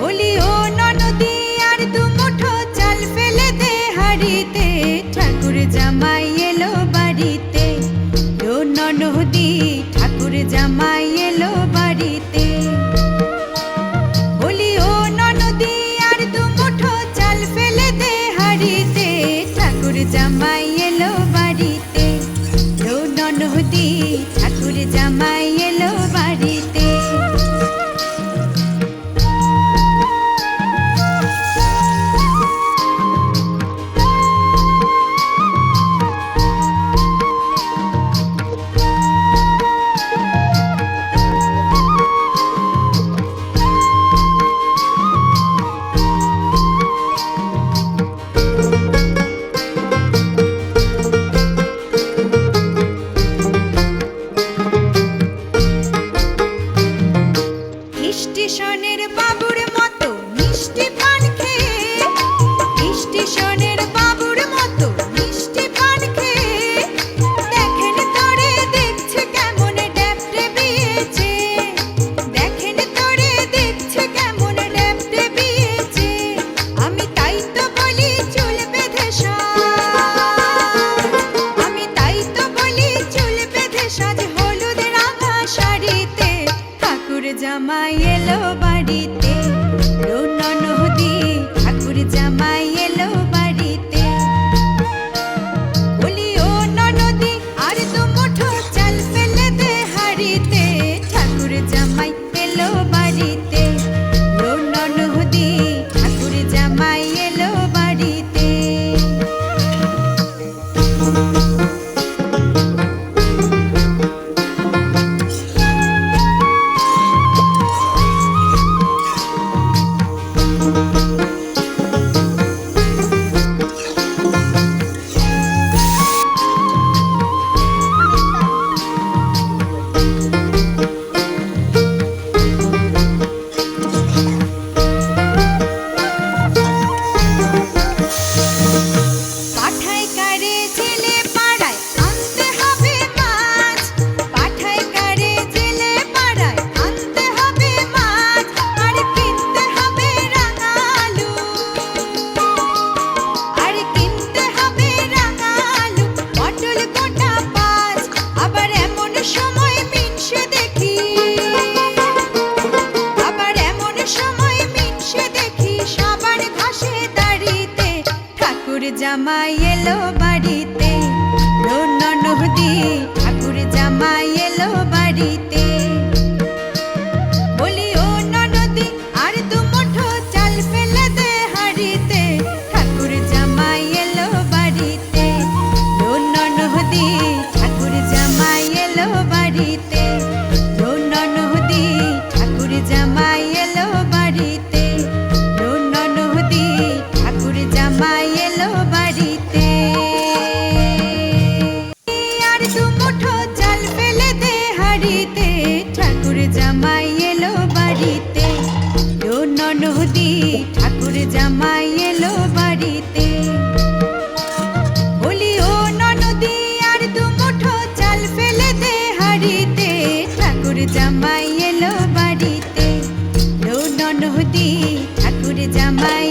বলি ও ননদি আর দু মুঠো চাল ফেলে দে হাড়িতে, ঠাকুর জামাই এলো বাড়িতে। ও ননদি ঠাকুর জামাই এলো বাড়িতে। বলি ও ননদি আর দু মুঠো চাল ফেলে দে হাড়িতে, ঠাকুর জামাই এলো বাড়িতে। ও ননদি ঠাকুর জামাই এলো বাড়িতে। স্টেশনের বাবুর মতো মিষ্টি পান খেয়ে, স্টেশনের বাবুর মতো মিষ্টি পান খেয়ে, দেখেন তোরে দেখছে কেমন ড্যাপটে বিয়েছে, দেখেন তোরে দেখছে কেমন ড্যাপটে বিয়েছে। আমি তাই তো বলি চুল বেঁধে সাজ, আমি তাই তো বলি চুল বেঁধে সাজ হলুদ রাঙা শাড়িতে, ঠাকুর জামাই এলো বাড়িতে। ও ননদি ঠাকুর জামাই এলো বাড়িতে। বলি ও ননদি আর দু মুঠো চাল ফেলে দে হাড়িতে, ঠাকুর জামাই এলো বাড়িতে। ও ননদি ঠাকুর জামাই এলো বাড়িতে। পাঠায় কারে জেলে পাড়ায় আনতে হবে মাছ, পাঠায় কারে জেলে পাড়ায় আনতে হবে মাছ, আর কিনতে হবে রাঙা আলু, আর কিনতে হবে রাঙা আলু, পটল গোটা 5। আবার এমন সময় মিনসে দেখি, আবার এমন সময় মিনসে দেখি সবার ঘাসে দাঁড়িতে, ঠাকুর জামাই এলো বাড়িতে। ও ননদি ঠাকুর জামাই এলো বাড়িতে। বলি ও ননদি আর দু মুঠো চাল ফেলে দে হাড়িতে, ঠাকুর জামাই এলো বাড়িতে। ও ননদি ঠাকুর জামাই এলো বাড়িতে। ও ননদি ঠাকুর জামাই এলো বাড়িতে। ও ননদি ঠাকুর জামাই এলো বাড়িতে। আর দু মুঠো চাল ফেলে দে হাড়িতে, ঠাকুর জামাই এলো বাড়িতে। ও ননদি ঠাকুর জামাই এলো বাড়িতে। বলি ও ননদি আর দু মুঠো চাল ফেলে দে হাড়িতে, ঠাকুর জামাই এলো বাড়িতে। ও ননদি ঠাকুর জামাই